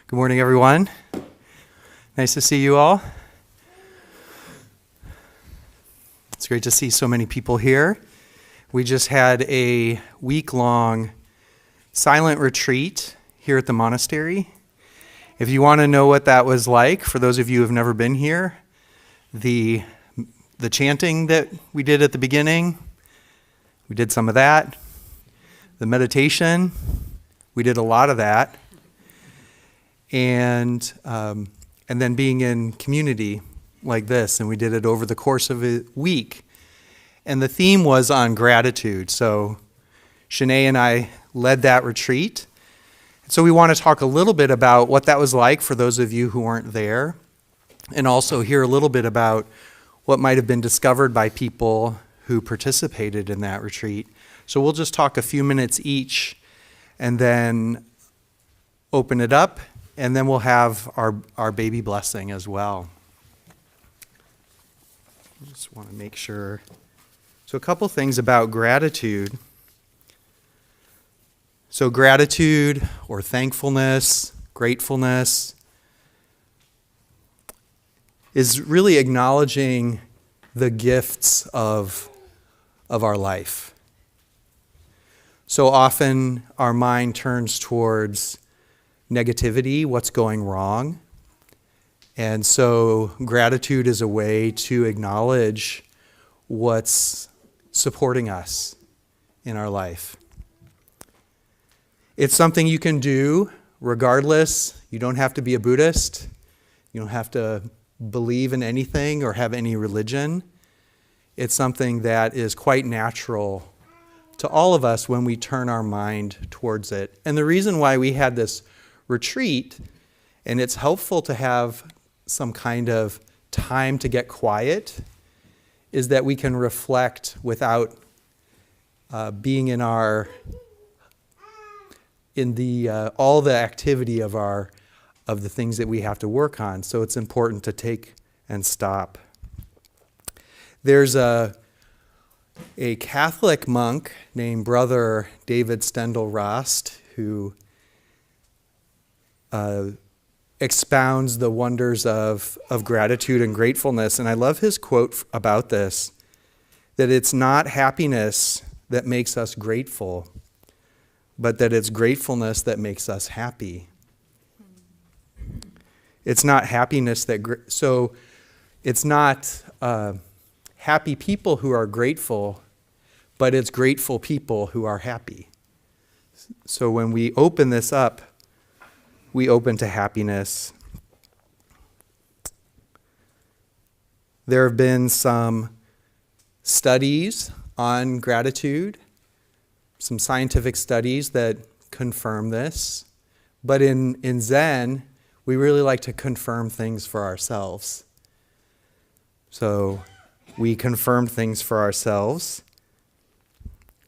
Good morning, everyone. Nice to see you all. It's great to see so many people here. We just had a week-long silent retreat here at the monastery. If you want to know what that was like, for those of you who have never been here, the chanting that we did at the beginning, we did some of that. The meditation, we did a lot of that. And then being in community like this, and we did it over the course of a week. And the theme was on gratitude. So Shinei and I led that retreat. So we want to talk a little bit about what that was like for those of you who weren't there, and also hear a little bit about what might have been discovered by people who participated in that retreat. So we'll just talk a few minutes each, and then open it up. And then we'll have our baby blessing as well. I just want to make sure. So a couple things about gratitude. So gratitude or thankfulness, gratefulness, is really acknowledging the gifts of our life. So often our mind turns towards negativity, what's going wrong. And so gratitude is a way to acknowledge what's supporting us in our life. It's something you can do regardless. You don't have to be a Buddhist. You don't have to believe in anything or have any religion. It's something that is quite natural to all of us when we turn our mind towards it. And the reason why we had this retreat, and it's helpful to have some kind of time to get quiet, is that we can reflect without being in all the activity of the things that we have to work on. So it's important to take and stop. There's a Catholic monk named Brother David Stendal-Rast who expounds the wonders of gratitude and gratefulness. And I love his quote about this, that it's not happiness that makes us grateful, but that it's gratefulness that makes us happy. It's not happiness so it's not happy people who are grateful, but it's grateful people who are happy. So when we open this up, we open to happiness. There have been some studies on gratitude, some scientific studies that confirm this. But in Zen, we really like to confirm things for ourselves. So we confirm things for ourselves.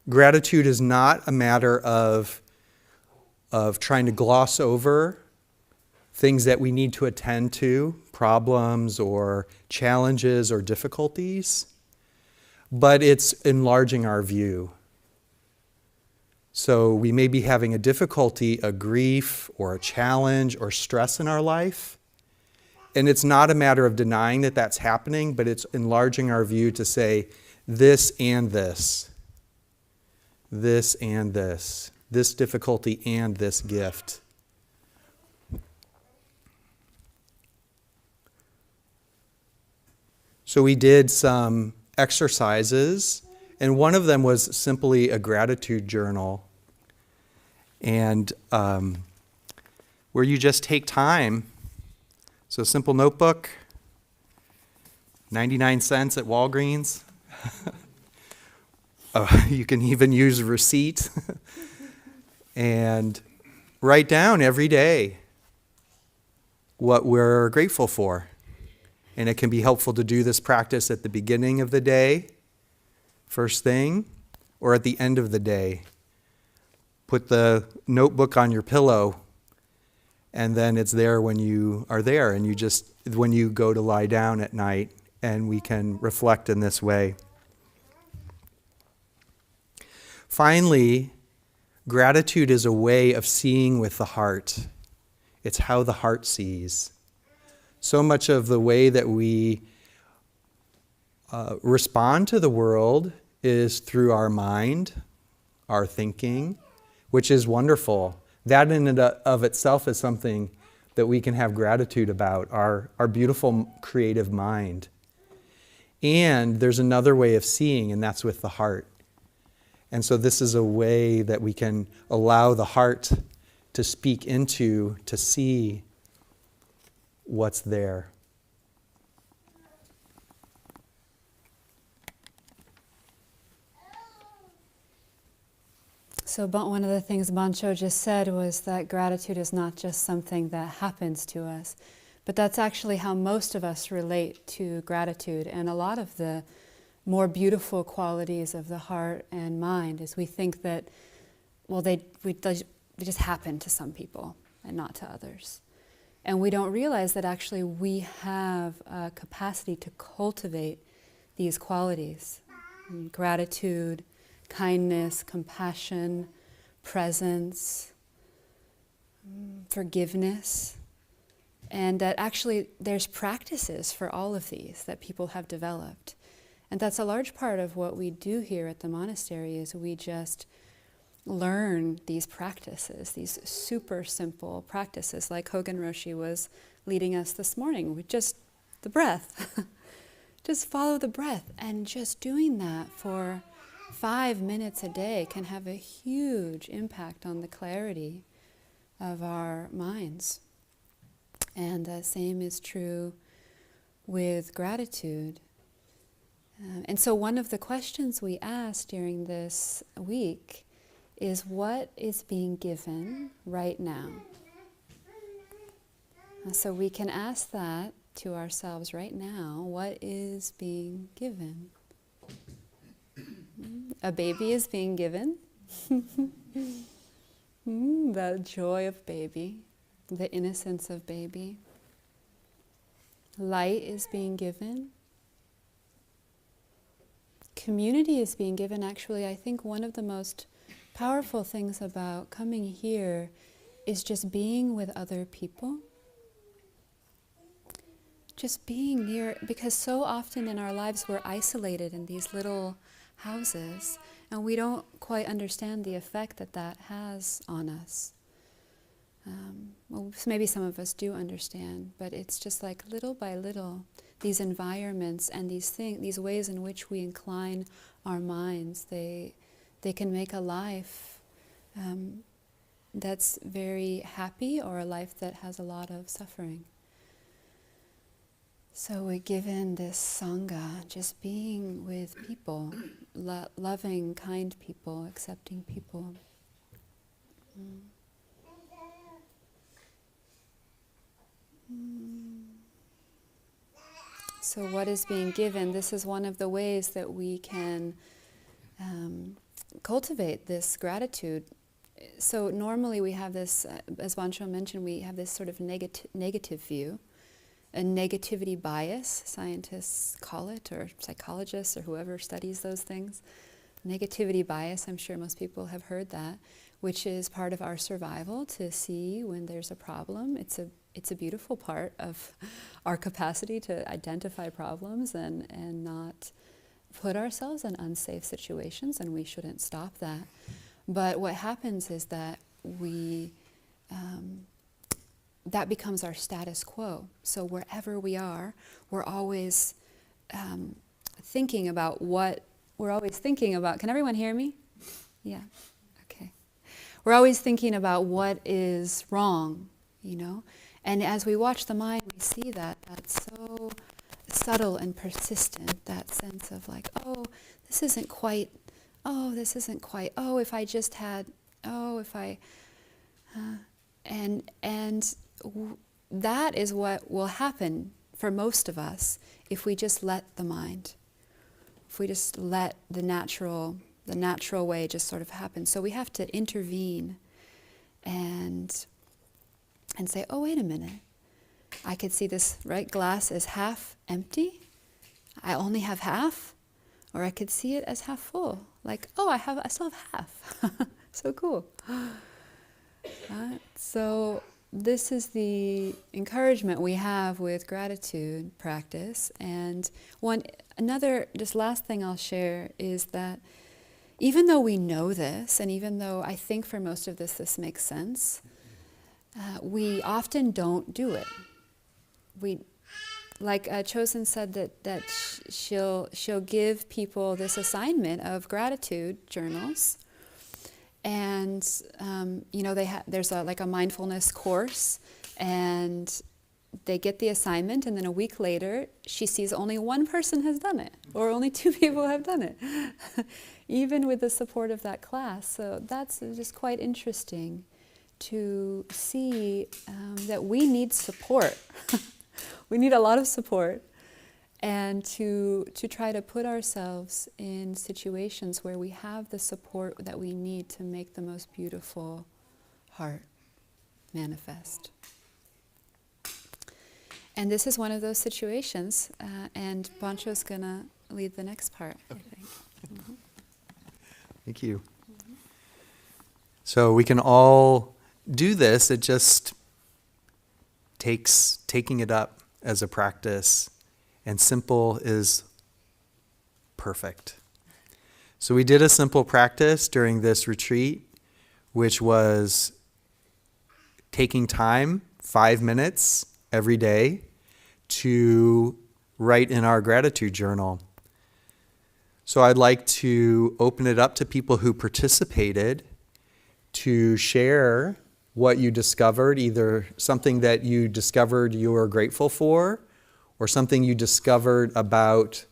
Gratitude is not a matter of trying to gloss over things that we need to attend to, problems or challenges or difficulties, but it's enlarging our view. So we may be having a difficulty, a grief, or a challenge or stress in our life, and it's not a matter of denying that that's happening, but it's enlarging our view to say this and this, this and this difficulty and this gift. So we did some exercises, and one of them was simply a gratitude journal, and where you just take time. So simple notebook, 99 cents at Walgreens. You can even use a receipt. And write down every day what we're grateful for. And it can be helpful to do this practice at the beginning of the day, first thing, or at the end of the day. Put the notebook on your pillow, and then it's there when you are there, and when you go to lie down at night, and we can reflect in this way. Finally, gratitude is a way of seeing with the heart. It's how the heart sees. So much of the way that we respond to the world is through our mind, our thinking, which is wonderful. That in and of itself is something that we can have gratitude about, our beautiful creative mind. And there's another way of seeing, and that's with the heart. And so this is a way that we can allow the heart to speak into, to see what's there. So one of the things Bansho just said was that gratitude is not just something that happens to us, but that's actually how most of us relate to gratitude. And a lot of the more beautiful qualities of the heart and mind is we think that, well, they just happen to some people and not to others. And we don't realize that actually we have a capacity to cultivate these qualities. Gratitude, kindness, compassion, presence, forgiveness. And that actually there's practices for all of these that people have developed. And that's a large part of what we do here at the monastery is we just learn these practices, these super simple practices like Hogan Roshi was leading us this morning with just the breath. Just follow the breath, and just doing that for 5 minutes a day can have a huge impact on the clarity of our minds. And the same is true with gratitude. And so one of the questions we asked during this week is, what is being given right now? So we can ask that to ourselves right now. What is being given? A baby is being given. The joy of baby, the innocence of baby. Light is being given. Community is being given. Actually, I think one of the most powerful things about coming here is just being with other people. Just being near, because so often in our lives we're isolated in these little houses, and we don't quite understand the effect that that has on us. Well, maybe some of us do understand, but it's just like little by little, these environments and these ways in which we incline our minds, they can make a life that's very happy or a life that has a lot of suffering. So we're given this Sangha, just being with people, loving, kind people, accepting people. So what is being given? This is one of the ways that we can cultivate this gratitude. So normally we have this, as Bansho mentioned, we have this sort of negative view, a negativity bias, scientists call it, or psychologists, or whoever studies those things. Negativity bias, I'm sure most people have heard that, which is part of our survival to see when there's a problem. It's a beautiful part of our capacity to identify problems and not put ourselves in unsafe situations, and we shouldn't stop that. But what happens is that that becomes our status quo. So wherever we are, we're always thinking about can everyone hear me? Yeah, okay. We're always thinking about what is wrong, And as we watch the mind, we see that's so subtle and persistent, that sense of like, this isn't quite, if I just had, that is what will happen for most of us if we just let the mind, if we just let the natural way just sort of happen. So we have to intervene and say, wait a minute, I could see this glass as half empty, I only have half, or I could see it as half full, like, I still have half. So cool. So this is the encouragement we have with gratitude practice. And just last thing I'll share is that even though we know this, and even though I think for most of this makes sense, we often don't do it. Like Chosen said that she'll give people this assignment of gratitude journals, and there's like a mindfulness course, and they get the assignment, and then a week later she sees only one person has done it, or only 2 people have done it, even with the support of that class. So that's just quite interesting to see that we need support. We need a lot of support, and to try to put ourselves in situations where we have the support that we need to make the most beautiful heart manifest. And this is one of those situations, and Bansho's going to lead the next part, okay. I think. Mm-hmm. Thank you. Mm-hmm. So we can all do this. It just takes taking it up as a practice, and simple is perfect. So we did a simple practice during this retreat, which was taking time, 5 minutes every day, to write in our gratitude journal. So I'd like to open it up to people who participated to share what you discovered, either something that you discovered you were grateful for, or something you discovered about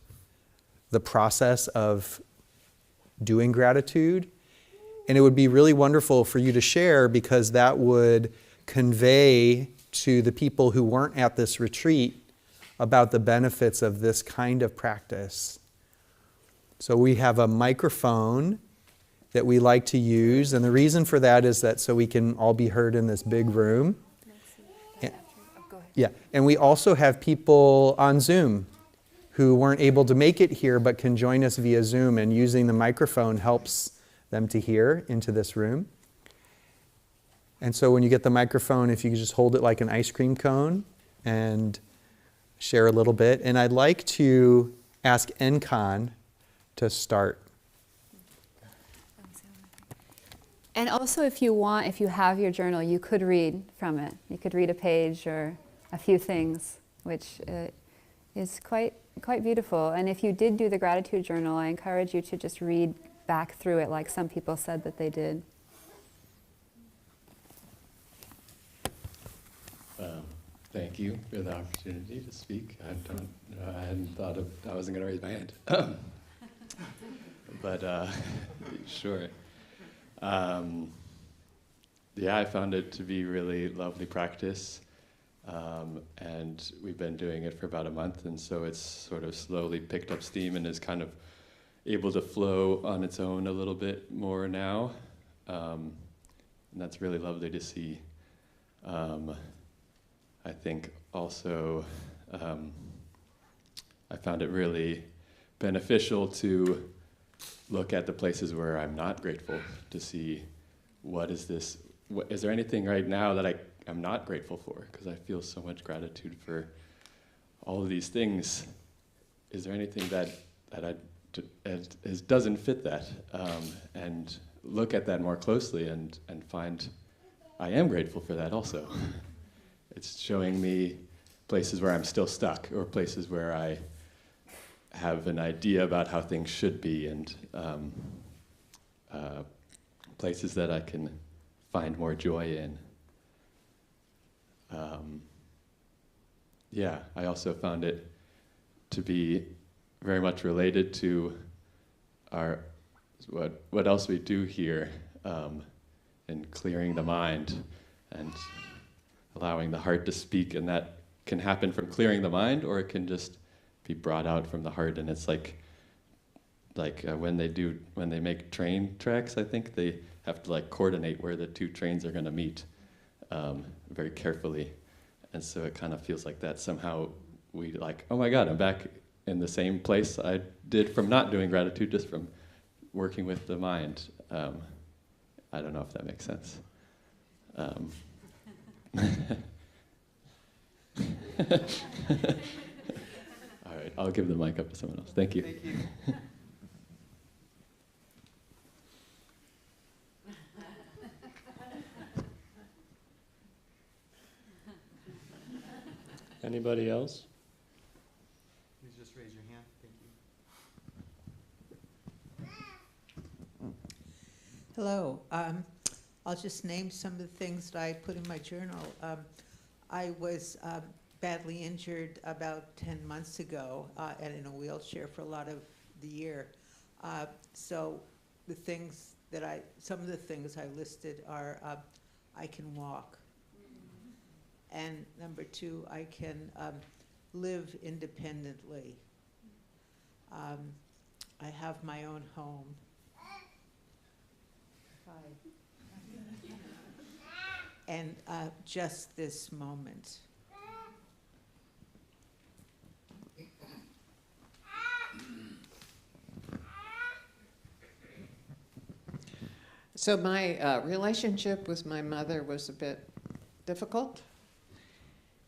the process of doing gratitude. And it would be really wonderful for you to share, because that would convey to the people who weren't at this retreat about the benefits of this kind of practice. So we have a microphone that we like to use, and the reason for that is that so we can all be heard in this big room. Yeah, and we also have people on Zoom who weren't able to make it here but can join us via Zoom, and using the microphone helps them to hear into this room. And so when you get the microphone, if you could just hold it like an ice cream cone and share a little bit. And I'd like to ask Enkan to start. And also, if you have your journal, you could read from it. You could read a page or a few things, which is quite beautiful. And if you did do the gratitude journal, I encourage you to just read back through it like some people said that they did. Thank you for the opportunity to speak. I hadn't thought I wasn't going to raise my hand. But sure. I found it to be really lovely practice, and we've been doing it for about a month, and so it's sort of slowly picked up steam and is kind of able to flow on its own a little bit more now, and that's really lovely to see. I think also I found it really beneficial to look at the places where I'm not grateful, to see is there anything right now that I'm not grateful for? Because I feel so much gratitude for all of these things. Is there anything that doesn't fit that? And look at that more closely and find I am grateful for that also. It's showing me places where I'm still stuck, or places where I have an idea about how things should be, and places that I can find more joy in. I also found it to be very much related to what else we do here in clearing the mind and allowing the heart to speak, and that can happen from clearing the mind, or it can just be brought out from the heart. And it's like when they make train tracks, I think they have to coordinate where the two trains are going to meet very carefully, and so it kind of feels like that. Somehow we oh my God, I'm back in the same place I did from not doing gratitude, just from working with the mind. I don't know if that makes sense. All right, I'll give the mic up to someone else. Thank you. Thank you. Anybody else? Please just raise your hand. Thank you. Hello. I'll just name some of the things that I put in my journal. I was badly injured about 10 months ago and in a wheelchair for a lot of the year. So some of the things I listed are I can walk. And number 2, I can live independently. I have my own home. And just this moment. So my relationship with my mother was a bit difficult.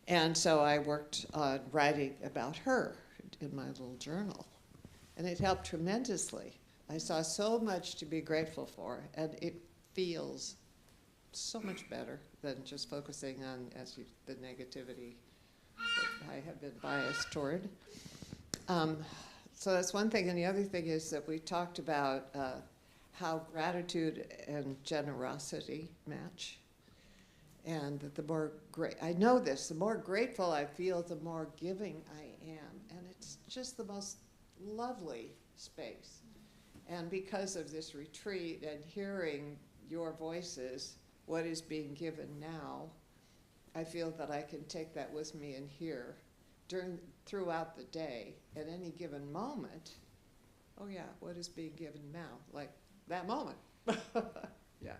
And so I worked on writing about her in my little journal. And it helped tremendously. I saw so much to be grateful for, and it feels so much better than just focusing on the negativity that I have been biased toward. So that's one thing. And the other thing is that we talked about how gratitude and generosity match. And that the more I know this, the more grateful I feel, the more giving I am. And it's just the most lovely space. And because of this retreat and hearing your voices, what is being given now, I feel that I can take that with me in here throughout the day at any given moment. Oh yeah, what is being given now? Like that moment. Yeah.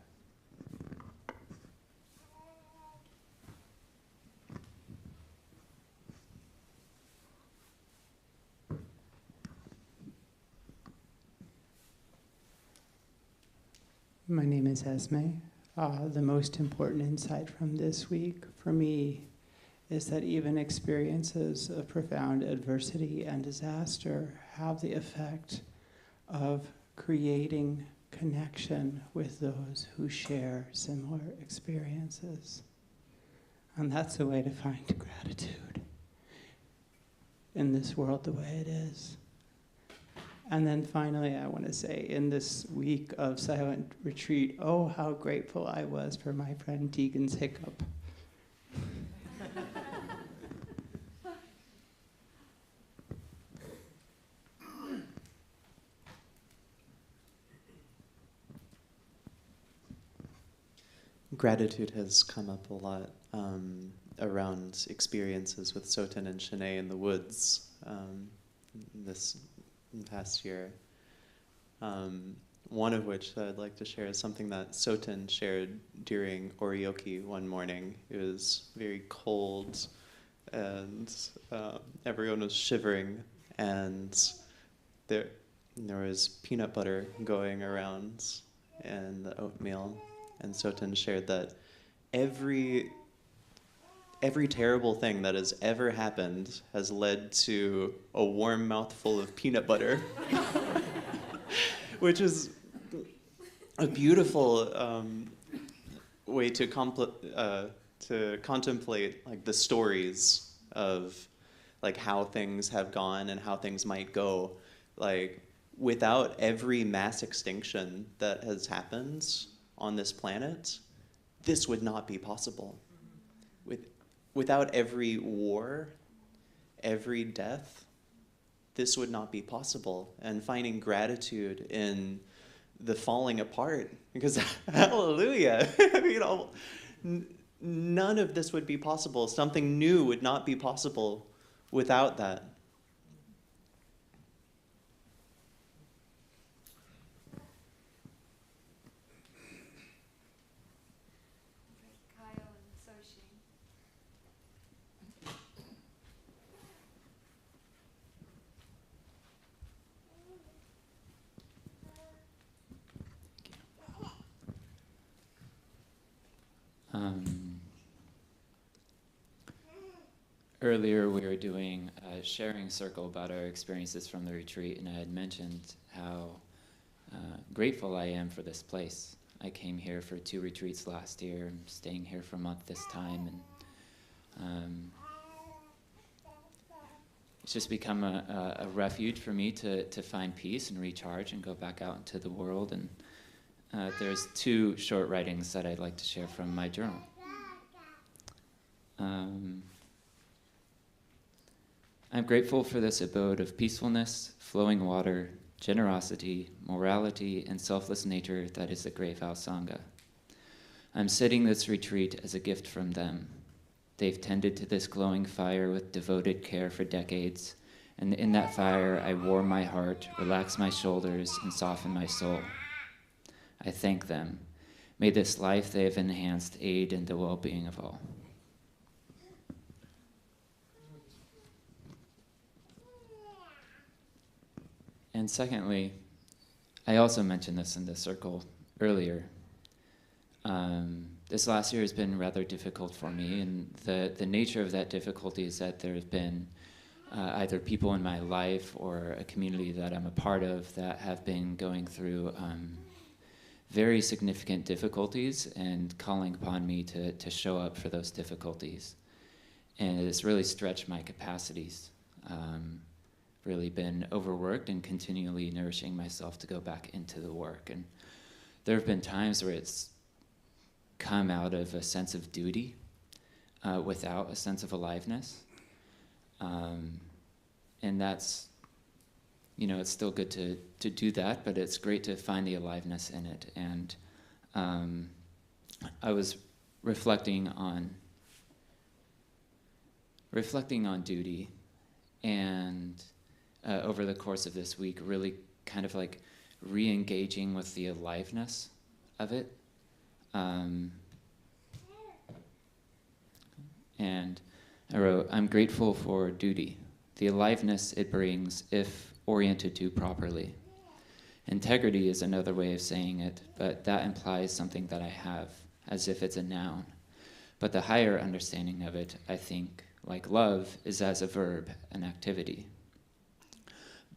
My name is Esme. The most important insight from this week for me is that even experiences of profound adversity and disaster have the effect of creating connection with those who share similar experiences. And that's a way to find gratitude in this world the way it is. And then finally, I want to say, in this week of silent retreat, oh, how grateful I was for my friend Tegan's hiccup. Gratitude has come up a lot around experiences with Soten and Shinei in the woods this past year. One of which that I'd like to share is something that Soten shared during Oryoki one morning. It was very cold and everyone was shivering, and there was peanut butter going around and the oatmeal. And Soten shared that every terrible thing that has ever happened has led to a warm mouthful of peanut butter, which is a beautiful way to contemplate like the stories of like how things have gone and how things might go. Like without every mass extinction that has happened on this planet, this would not be possible. Without every war, every death, this would not be possible. And finding gratitude in the falling apart, because hallelujah, none of this would be possible. Something new would not be possible without that. earlier we were doing a sharing circle about our experiences from the retreat, and I had mentioned how grateful I am for this place. I came here for 2 retreats last year. I'm staying here for a month this time, and it's just become a refuge for me to find peace and recharge and go back out into the world. And there's 2 short writings that I'd like to share from my journal. I'm grateful for this abode of peacefulness, flowing water, generosity, morality, and selfless nature that is the Grave House Sangha. I'm setting this retreat as a gift from them. They've tended to this glowing fire with devoted care for decades, and in that fire I warm my heart, relax my shoulders, and soften my soul. I thank them. May this life they have enhanced aid in the well-being of all. And secondly, I also mentioned this in the circle earlier. This last year has been rather difficult for me, and the nature of that difficulty is that there have been either people in my life or a community that I'm a part of that have been going through very significant difficulties and calling upon me to show up for those difficulties. And it's really stretched my capacities. Really been overworked and continually nourishing myself to go back into the work. And there have been times where it's come out of a sense of duty without a sense of aliveness. And that's, it's still good to do that, but it's great to find the aliveness in it. And I was reflecting on duty, and over the course of this week, really kind of like re-engaging with the aliveness of it. And I wrote, I'm grateful for duty, the aliveness it brings if oriented to properly. Integrity is another way of saying it, but that implies something that I have, as if it's a noun. But the higher understanding of it, I think, like love, is as a verb, an activity.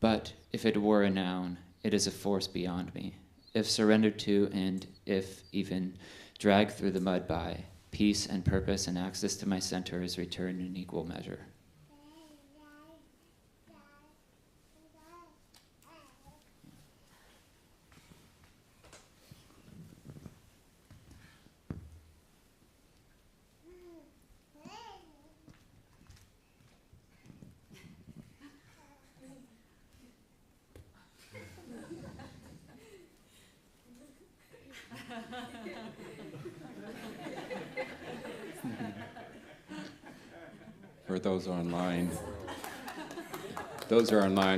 But if it were a noun, it is a force beyond me. If surrendered to, and if even dragged through the mud by, peace and purpose and access to my center is returned in equal measure. For those online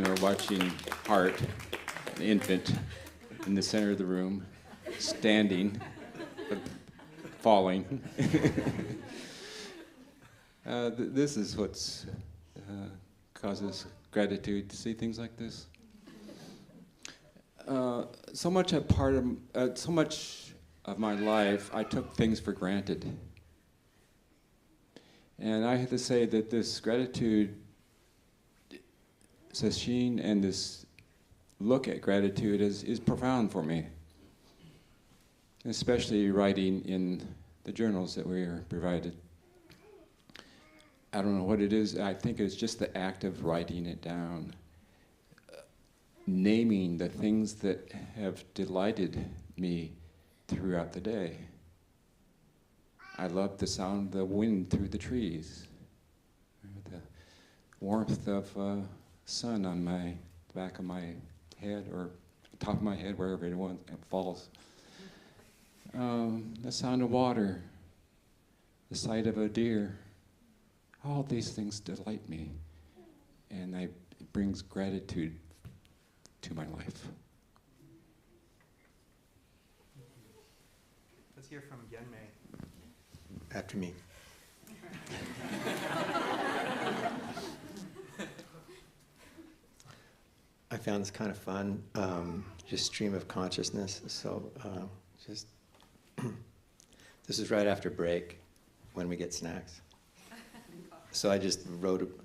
are watching Heart, an infant, in the center of the room, standing, but falling. This is what's causes gratitude to see things like this. So much of my life, I took things for granted. And I have to say that this gratitude session and this look at gratitude is profound for me. Especially writing in the journals that we are provided. I don't know what it is. I think it's just the act of writing it down. Naming the things that have delighted me throughout the day. I love the sound of the wind through the trees, the warmth of sun on my back of my head or top of my head, wherever it falls. The sound of water, the sight of a deer. All these things delight me, and it brings gratitude to my life. Let's hear from Genmei. After me. I found this kind of fun, just stream of consciousness. So this is right after break when we get snacks. So I just wrote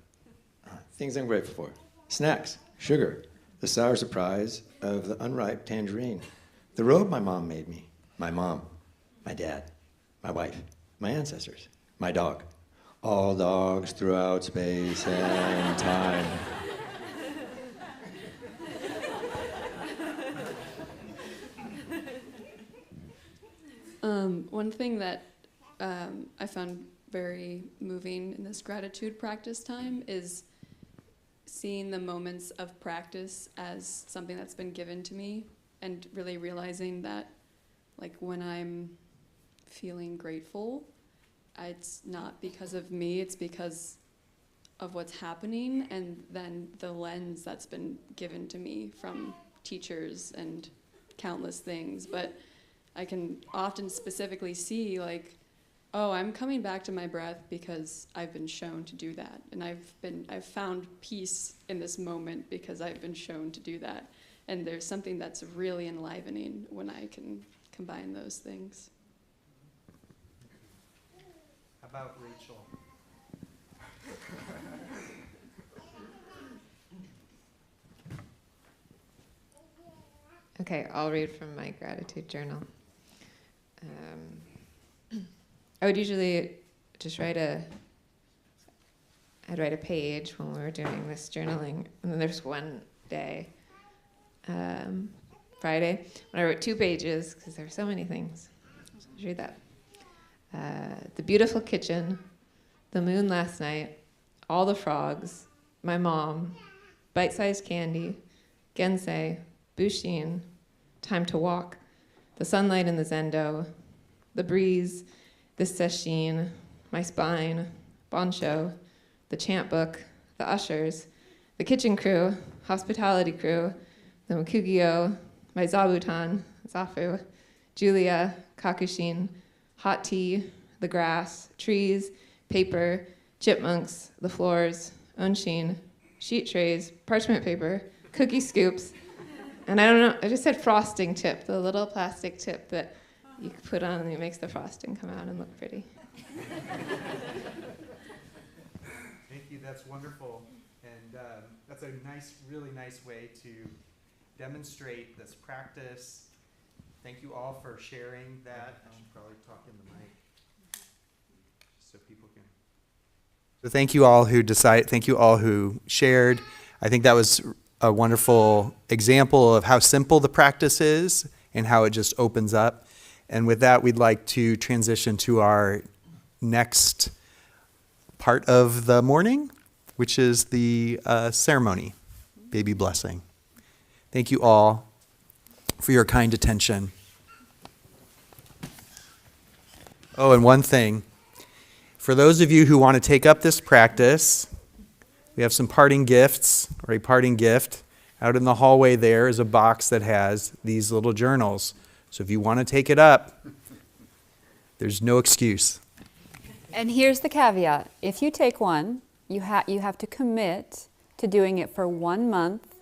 things I'm grateful for. Snacks, sugar, the sour surprise of the unripe tangerine, the robe my mom made me, my mom, my dad, my wife, my ancestors, my dog, all dogs throughout space and time. One thing that I found very moving in this gratitude practice time is seeing the moments of practice as something that's been given to me, and really realizing that, like, when I'm feeling grateful, it's not because of me, it's because of what's happening, and then the lens that's been given to me from teachers and countless things. But I can often specifically see, like, oh, I'm coming back to my breath because I've been shown to do that. And I've found peace in this moment because I've been shown to do that. And there's something that's really enlivening when I can combine those things. How about Rachel? Okay, I'll read from my gratitude journal. I would usually just write a page when we were doing this journaling. And then there's one day, Friday, when I wrote 2 pages because there were so many things. So I'll read that. The beautiful kitchen, the moon last night, all the frogs, my mom, bite-sized candy, Gensei, Bushin, time to walk, the sunlight in the zendo, the breeze, the sesshin, my spine, Bansho, the Chant Book, the ushers, the kitchen crew, hospitality crew, the Mukugyo, my Zabutan, Zafu, Julia, Kakushin, hot tea, the grass, trees, paper, chipmunks, the floors, Onshin, sheet trays, parchment paper, cookie scoops, and I don't know, I just said frosting tip, the little plastic tip that you can put on and it makes the frosting come out and look pretty. Thank you, that's wonderful. And that's a nice, really nice way to demonstrate this practice. Thank you all for sharing that. I should probably talk in the mic so people can. So thank you all who shared. I think that was a wonderful example of how simple the practice is and how it just opens up. And with that, we'd like to transition to our next part of the morning, which is the ceremony, baby blessing. Thank you all for your kind attention. Oh, and one thing. For those of you who want to take up this practice, we have some parting gifts, or a parting gift. Out in the hallway there is a box that has these little journals. So if you want to take it up, there's no excuse. And here's the caveat. If you take one, you have to commit to doing it for 1 month,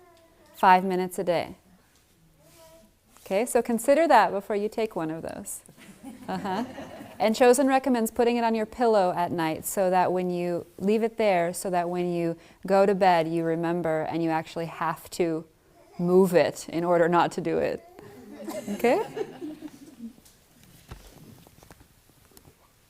5 minutes a day. Okay, so consider that before you take one of those. And Chosen recommends putting it on your pillow at night so that when you leave it there, so that when you go to bed, you remember and you actually have to move it in order not to do it. Okay?